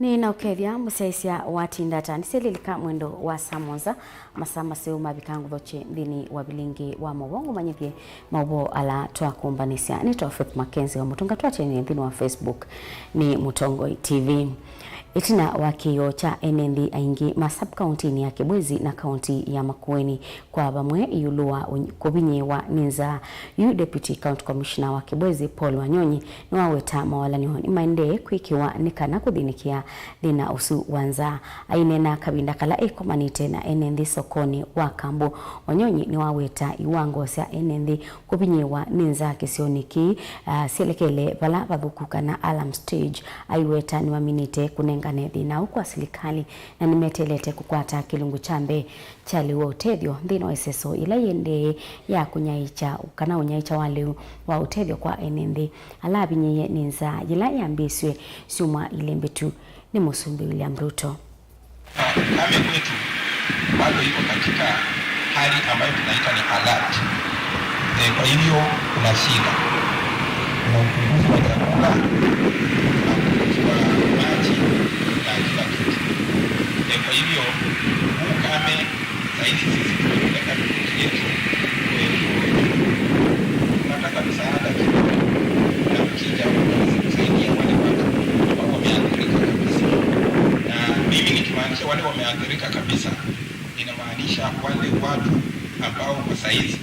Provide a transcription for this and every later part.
Ni na ukethia musesia watindata niselilika mwendo wa samoza masama seu mabikangu voche ndini wa Vilingi wa Mauvoo manyithie Mauvoo ala twakumbanisia ni Faith MAKENZI wa mutunga twacheni ndini wa Facebook ni Mutongoi TV. Itina wakio cha NND aingi masub county ni ya Kibwezi na county ya Makueni kwa bamwe yulua kubinye wa ninza yu deputy county commissioner wa Kibwezi Paul Wanyonyi ni waweta mawalani honi maende kuikiwa nikana kudhinikia dina usu wanza ainena kabinda kala ekomanite na NND sokoni wa Kambo. Wanyonyi ni waweta iwango sia NND kubinye wa ninza kisioniki sielekele bala babukuka na alarm stage aiweta ni waminite kunenga na ukwa silikali na nimetelete kukwata kilungu chambe chali wa utethyo ndino weseso ila yende ya kunyaicha kana unyaicha wale wa utethyo kwa NND alabi nyeye ninza ila yambiswe suma ile mbetu ni Musumbi William Ruto. Kame kwetu bado iko katika hali ambayo tunaita ni alert. Kwa hivyo kuna shida. Kuna upungufu wa chakula, kwa hivyo huu kame zaidi sisi tunataka ripoti yetu tunataka msaada kidogo na ukija kusaidia wale watu ambao wameathirika kabisa. Na mimi nikimaanisha wale wameathirika kabisa inamaanisha wale watu ambao kwa saizi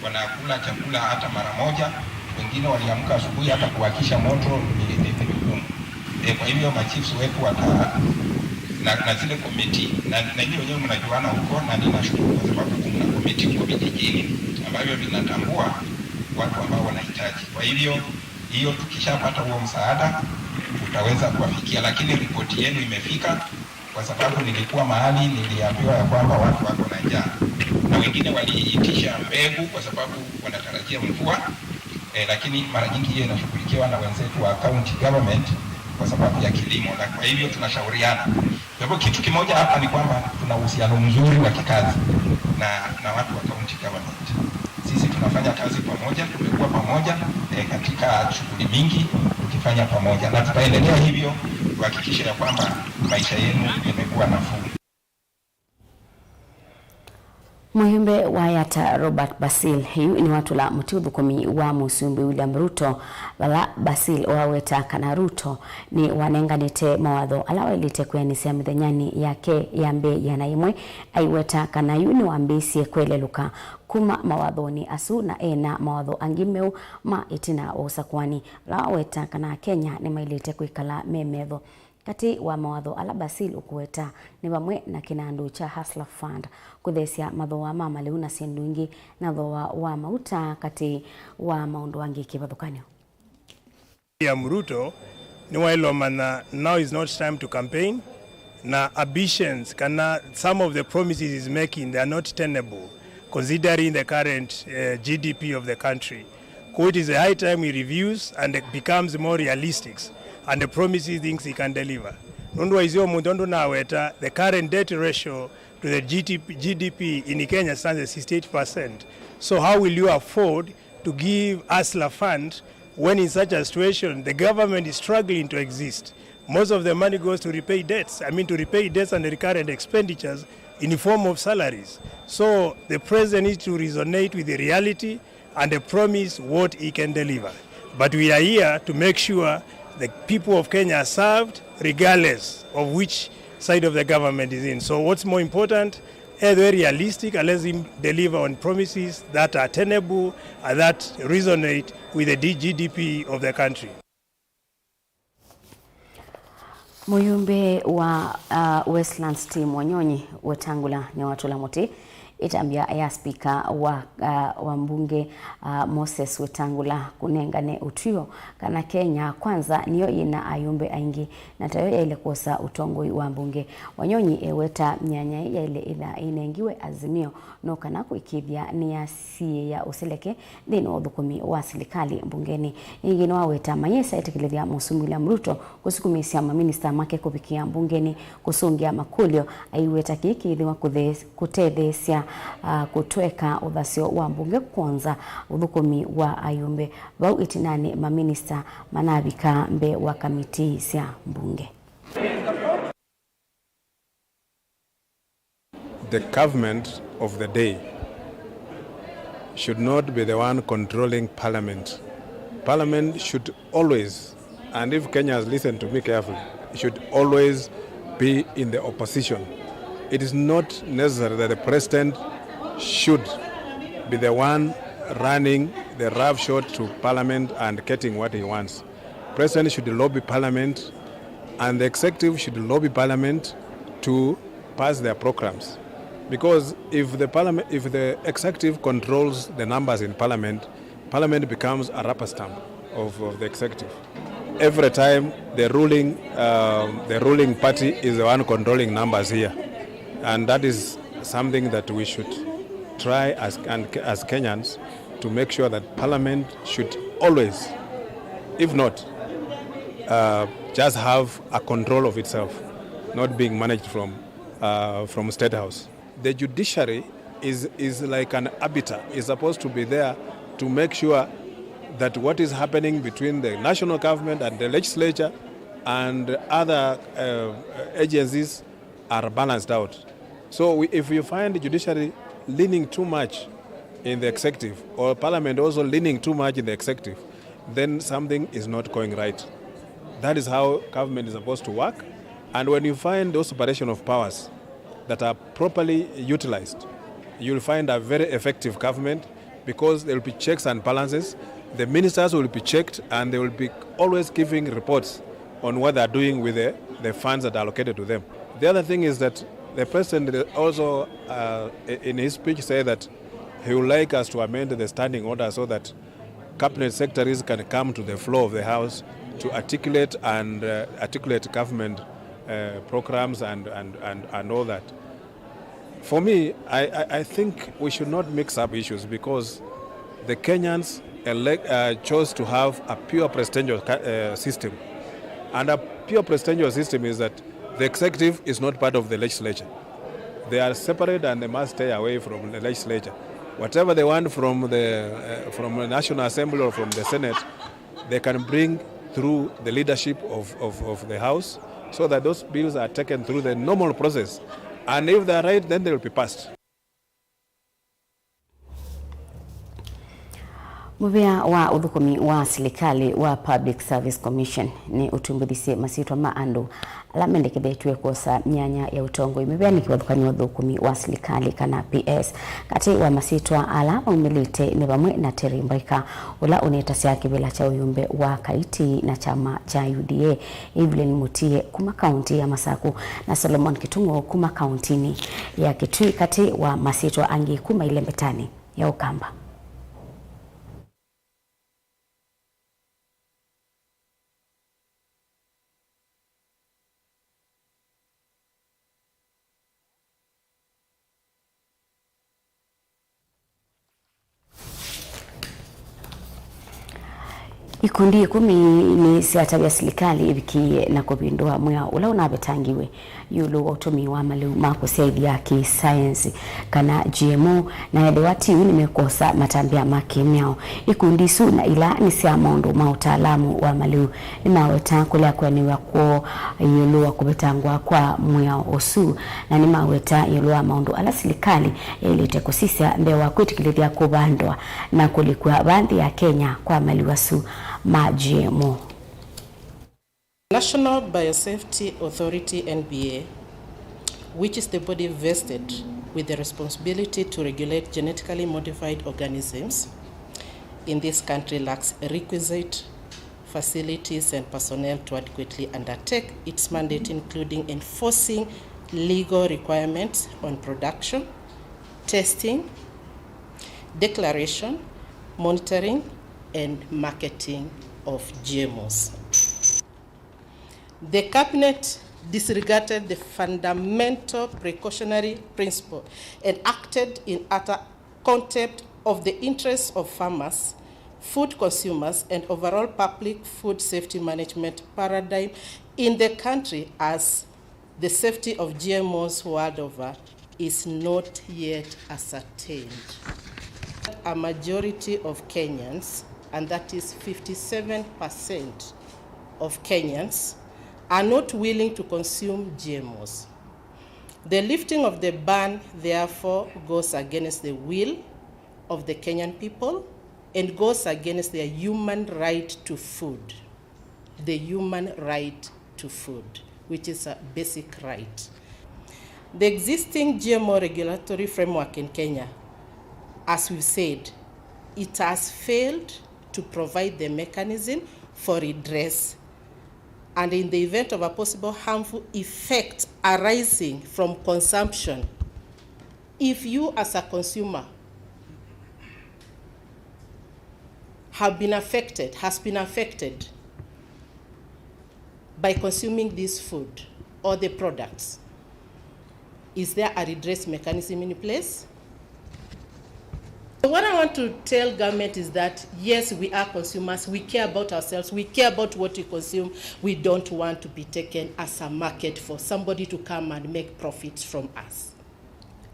wanakula chakula hata mara moja, wengine waliamka asubuhi hata kuwakisha moto ni vigumu. Kwa hivyo machiefs wetu na zile komiti na hiyo wenyewe mnajuana huko, na ninashukuru kwa sababu kuna komiti huko vijijini ambavyo vinatambua watu ambao wanahitaji. Kwa hivyo hiyo tukishapata huo msaada tutaweza kuwafikia, lakini ripoti yenu imefika kwa sababu nilikuwa mahali niliambiwa ya kwamba watu wako na njaa na wengine waliitisha mbegu kwa sababu wanatarajia mvua, lakini mara nyingi hiyo inashughulikiwa na wenzetu wa county government kwa sababu ya kilimo, na kwa hivyo tunashauriana. Kwa hivyo kitu kimoja hapa ni kwamba tuna uhusiano mzuri wa kikazi na watu wa county government. Sisi tunafanya kazi pamoja, tumekuwa pamoja katika shughuli mingi tukifanya pamoja, na tutaendelea hivyo kuhakikisha ya kwamba maisha yenu yamekuwa nafuu. Muhimbe wa yata Robert Basil hiyu ni watu la mutudhukumi wa Musumbi William Ruto wala Basil waweta kana Ruto ni wanenganite mawadho alawa ilite kuyanisia midhenyani yake yambe yanaimwe aiweta kana yu ni wambisi kwele luka kuma mawadhoni asu na ena mawadho angimeu ma itina wasakwani waweta kana Kenya ni mailite kuikala memedho. Kati wa mawadho ala Basil ukuweta ni bamwe na kinandu cha Hustler Fund kuthesia madhoa mama leuna sendungi na dhoa wa mauta kati wa maundu wangi kibathukanyo. Ruto ni wailomana now is not time to campaign na ambitions kana some of the promises is making they are not tenable considering the current GDP of the country. So it is a high time he reviews and it becomes more realistic and the promises things he can deliver. The current debt ratio to the GDP in Kenya stands at 68%. So how will you afford to give Hustler Fund when in such a situation the government is struggling to exist? Most of the money goes to repay debts. To repay debts and the recurrent expenditures in the form of salaries. So the president needs to resonate with the reality and promise what he can deliver. But we are here to make sure the people of Kenya are served regardless of which side of the government is in. So what's more important, very realistic, and let him deliver on promises that are tenable and that resonate with the GDP of the country. Muyumbe wa Westlands team Wanyonyi wetangula ni watu la moti itambia ya speaker wa mbunge Moses Wetangula kunengane utuyo kana Kenya kwanza niyo ina ayumbe aingi na tayo ile kosa utongoi wa mbunge Wanyonyi eweta nyanya ya ile ila inengiwe azimio no kana kuikithia ni ya sie ya useleke ndino udhukumi wa serikali mbungeni ingine waweta mayesa itikilithia Musumbi William Ruto kusukumisia maminista make kubikia mbungeni kusungia makulio aiweta kikithiwa kutethesia kutweka uthasio wa mbunge kwanza uthukumi wa ayumbe bau itinani maminista manabika mbe wa kamiti cia mbunge. the government of the day should not be the one controlling Parliament. Parliament should always, and if Kenya has listened to me carefully, should always be in the opposition. It is not necessary that the president should be the one running the roughshod to Parliament and getting what he wants. President should lobby Parliament, and the executive should lobby Parliament to pass their programs. Because if the executive controls the numbers in Parliament, Parliament becomes a rubber stamp of the executive. Every time the ruling party is the one controlling numbers here, and that is something that we should try as Kenyans to make sure that Parliament should always, if not, just have a control of itself, not being managed from State House. The judiciary is like an arbiter. It's supposed to be there to make sure that what is happening between the national government and the legislature and other agencies are balanced out. So if you find the judiciary leaning too much in the executive, or Parliament also leaning too much in the executive, then something is not going right. That is how government is supposed to work. And when you find those separation of powers that are properly utilized, you'll find a very effective government, because there will be checks and balances. The ministers will be checked, and they will be always giving reports on what they are doing with the funds that are allocated to them. The other thing is that the president also, in his speech, said that he would like us to amend the standing order so that cabinet secretaries can come to the floor of the House to articulate government programs and all that. For me, I think we should not mix up issues, because the Kenyans chose to have a pure presidential system. And a pure presidential system is that the executive is not part of the legislature. They are separate, and they must stay away from the legislature. Whatever they want from the National Assembly or from the Senate, they can bring through the leadership of the House, so that those bills are taken through the normal process. And if they are right, then they will be passed. Muvia wa uthukumi wa serikali wa Public Service Commission ni utumbuthise masitwa maandu alamendekebetwe kosa myanya ya utongo imebea nikiwathukani wa uthukumi wa serikali kana PS kati wa masitwa ala umilite ni bamwe na Terimbaika ula unetasya kibela cha uyumbe wa Kaiti na chama cha UDA Evelyn Mutie kuma kaunti ya Masaku na Solomon Kitungo kuma kauntini ya Kitui kati wa masitwa angi kuma ilembetani ya Ukamba. Ikundi 10 ni siatabia serikali ibikie na kubindua mwya ula unabetangiwe yulo utumi wa maliu makusaidia ya kisayensi kana GMO na yadewati nimekosa matambia makemyao ikundi su na ila ni siamondo mautaalamu wa maliu nimaweta kulea kwaniwa kwa yulo wa kubetangwa kwa mwya osu na nimaweta yulo wa maundu ala serikali ilite kusisia mbewa kwetikilithia kubandwa na kulikuwa bandi ya Kenya kwa maliu wasu GMO. National Biosafety Authority NBA, which is the body vested with the responsibility to regulate genetically modified organisms in this country, lacks requisite facilities and personnel to adequately undertake its mandate, including enforcing legal requirements on production, testing, declaration, monitoring, and marketing of GMOs. The cabinet disregarded the fundamental precautionary principle and acted in utter contempt of the interests of farmers, food consumers, and overall public food safety management paradigm in the country, as the safety of GMOs world over is not yet ascertained. A majority of Kenyans, and that is 57% of Kenyans, are not willing to consume GMOs. The lifting of the ban, therefore, goes against the will of the Kenyan people and goes against their human right to food. The human right to food, which is a basic right. The existing GMO regulatory framework in Kenya, as we've said, it has failed to provide the mechanism for redress, and in the event of a possible harmful effect arising from consumption, if you as a consumer has been affected by consuming this food or the products, is there a redress mechanism in place? So what I want to tell government is that, yes, we are consumers, we care about ourselves, we care about what we consume, we don't want to be taken as a market for somebody to come and make profits from us.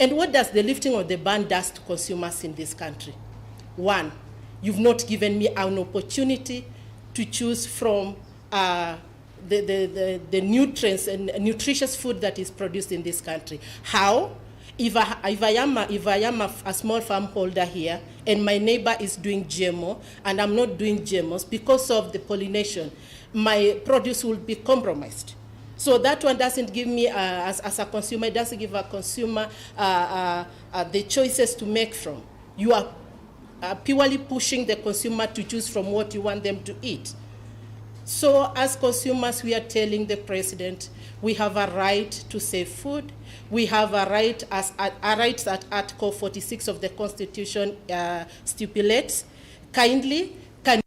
And what does the lifting of the ban do to consumers in this country? One, you've not given me an opportunity to choose from the nutrients and nutritious food that is produced in this country. How? If I am a small farm holder here and my neighbor is doing GMO and I'm not doing GMOs, because of the pollination, my produce will be compromised. So that one doesn't give me, as a consumer, it doesn't give a consumer the choices to make from. You are purely pushing the consumer to choose from what you want them to eat. So as consumers, we are telling the president, we have a right to save food. We have a right, that Article 46 of the Constitution stipulates. Kindly, can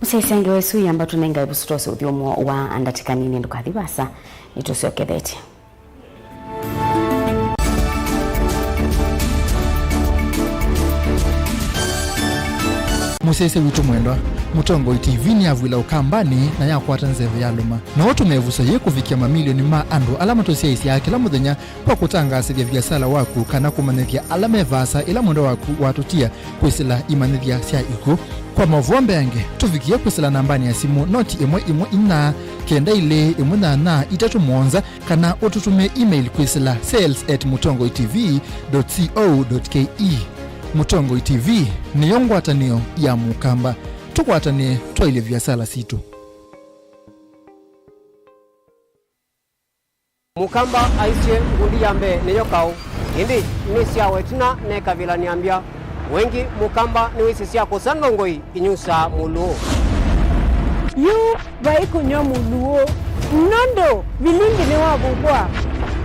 Musaisange wesu yamba tunenga ibusutose uthiomo wa andatika nini ndukathibasa nitusiokethete. Musese witu mwendwa Mutongo TV ni avwila ukambani na yakwata nzeve ya luma na watu mevusa ye kufikia mamilioni ma andu alama tosiaisi ya kila muthenya kwa kutangasithia biasala waku kana kumanithia alama evasa ila mwendo waku watutia kwisila imanithia sia iku kwa Mauvoo mbenge tufikia kwisila nambani ya simu noti imwe ina kenda ile na itatu monza kana ututume email kwisila sales@mutongotv.co.ke. Mutongo TV ni yongwatanio ya mukamba tukwatanie twaile biasala situ. Mukamba aisye ngundi yambe neyo kao indi ni siawe tuna ne kabila niambia wengi mukamba ni wisi siya kusangongoi inyusa muluo yu bai kunyo muluo nondo Vilingi ni wabukwa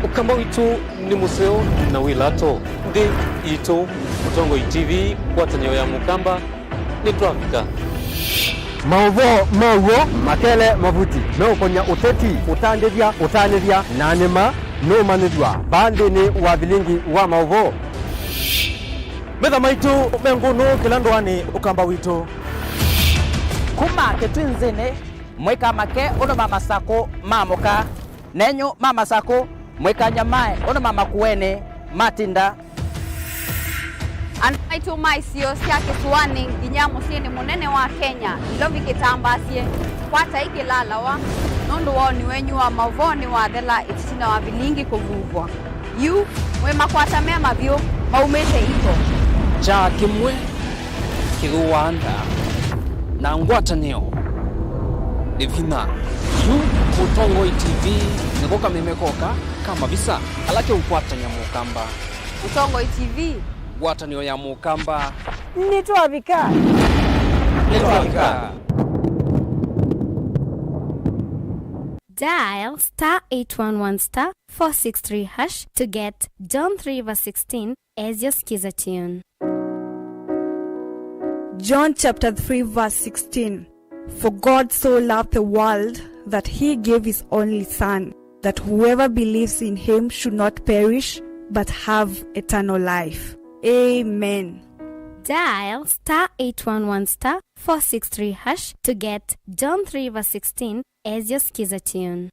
ukamba witu ni museo na wilato ndi ito Mutongo TV kwatanyo ya mukamba ni tuafika Mauvoo makele mavuti no konya uteti utandivya nanema no manidwa bande ni wa Vilingi wa Mauvoo Meza maitu menguno kilandwani ukamba witu kuma ketwinzene mweka make ono mama sako mamoka nenyo mama sako mweka nyamae ono mama kuene matinda Anaitu maisio siya kisuwani ginyamu sieni munene wa Kenya ilovi kitambasie kwata iki lalawa nundu woni wenyu wa Mauvoo ni wathela itisina wa Vilingi kuvuvwa yu mwema kwata mema vyo maumete ito cha kimwe kiruwanda na ngwatanio divina yu Mutongo TV nikoka memekoka kama visa alake ukwatanya mukamba Mutongo TV ngwatanio ya mukamba nituavika Dial *811*463# to get John 3:16 as your skiza tune. John chapter 3 verse 16. For God so loved the world that he gave his only son, that whoever believes in him should not perish but have eternal life. Amen. Dial *811*463# to get John 3:16 as your skiza tune.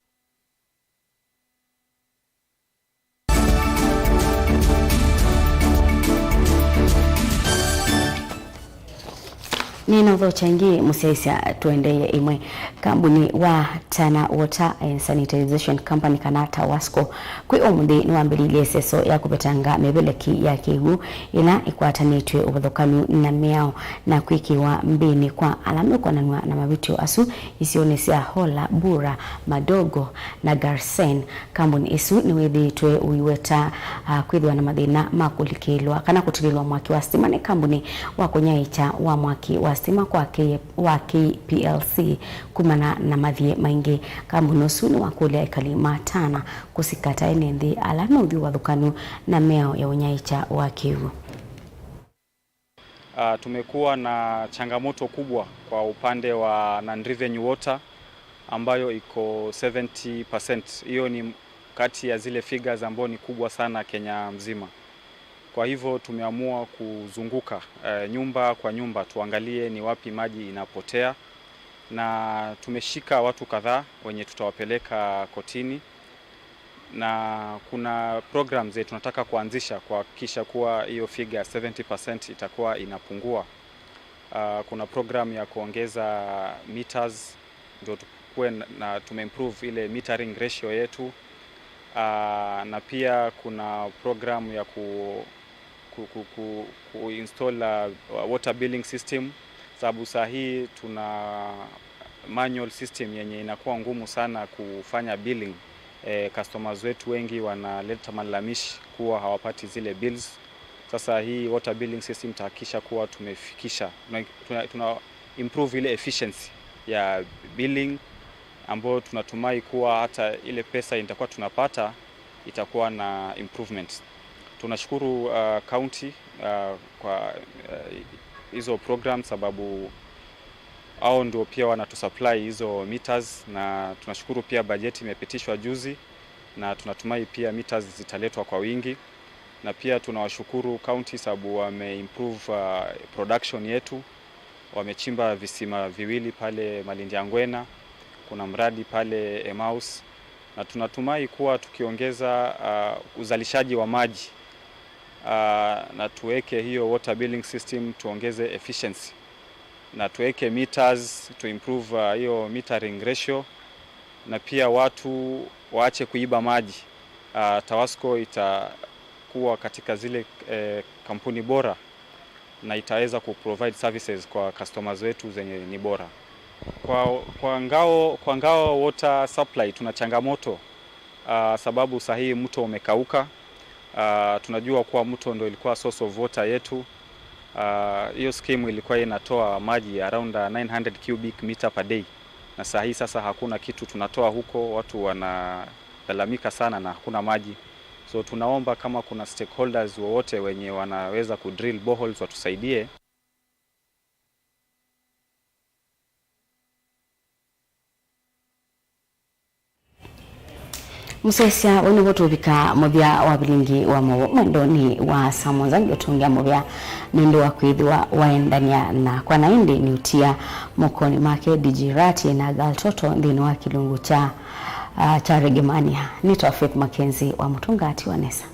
Nina vochangi musaisia tuendeye imwe kambuni wa Tana Water and Sanitization Company kanata wasko kwi omundi niwambili seso ya kupetanga mebeleki ya kigu ila ikwatanitwe ubuthukanu na miao na kwikiwa mbini kwa alamu kwa nanua na mabitio asu isionesia hola bura madogo na garsen kambuni isu niwethitwe uiweta kwithwa na mathina makulikilwa kana kutililwa mwaki wa stima ni kambuni wa kunyaicha wa mwaki wa stima kwa KPLC kumana na mathie maingi kambuni usuni wa kulia ikali matana kusikata enendi alama uthi wa thukanu na meo ya unyaicha wa kiwu. Tumekuwa na changamoto kubwa kwa upande wa non-revenue water ambayo iko 70%. Hiyo ni kati ya zile figures ambayo ni kubwa sana Kenya mzima. Kwa hivyo tumeamua kuzunguka nyumba kwa nyumba tuangalie ni wapi maji inapotea, na tumeshika watu kadhaa wenye tutawapeleka kotini, na kuna programs zetu tunataka kuanzisha kuhakikisha kuwa hiyo figure 70% itakuwa inapungua. Kuna program ya kuongeza meters ndio tukue na tumeimprove ile metering ratio yetu, na pia kuna program ya install water billing system, sababu sahi tuna manual system yenye inakuwa ngumu sana kufanya billing. Customers wetu wengi wanaleta malalamishi kuwa hawapati zile bills. Sasa hii water billing system tahakisha kuwa tumefikisha, tuna improve ile efficiency ya billing, ambayo tunatumai kuwa hata ile pesa itakuwa tunapata itakuwa na improvements. Tunashukuru county kwa hizo programs, sababu hao ndio pia wanatusupply hizo meters, na tunashukuru pia bajeti imepitishwa juzi na tunatumai pia meters zitaletwa kwa wingi. Na pia tunawashukuru county sababu wameimprove production yetu, wamechimba visima viwili pale Malindi Angwena, kuna mradi pale Emmaus, na tunatumai kuwa tukiongeza uzalishaji wa maji na tuweke hiyo water billing system, tuongeze efficiency na tuweke meters to improve hiyo metering ratio, na pia watu waache kuiba maji. Tawasco itakuwa katika zile kampuni bora na itaweza kuprovide services kwa customers wetu zenye ni bora. Kwa ngao water supply tuna changamoto sababu sahihi mto umekauka. Tunajua kuwa mto ndio ilikuwa source of water yetu. Hiyo scheme ilikuwa inatoa maji around 900 cubic meter per day, na sahihi sasa hakuna kitu tunatoa huko, watu wanalalamika sana na hakuna maji. So tunaomba kama kuna stakeholders wowote wenye wanaweza kudrill boreholes watusaidie. Musesia wene wotu bika mobia wa Vilingi wa Mauvoo mwendoni wa Samonza ndio tungia mobia nendo wa kuidhiwa waendania na kwa naindi ni utia mokoni make dijirati na galtoto ndini wa kilungu cha Regemania. Nito Faith MAKENZI wa Mutungati wa Nesa.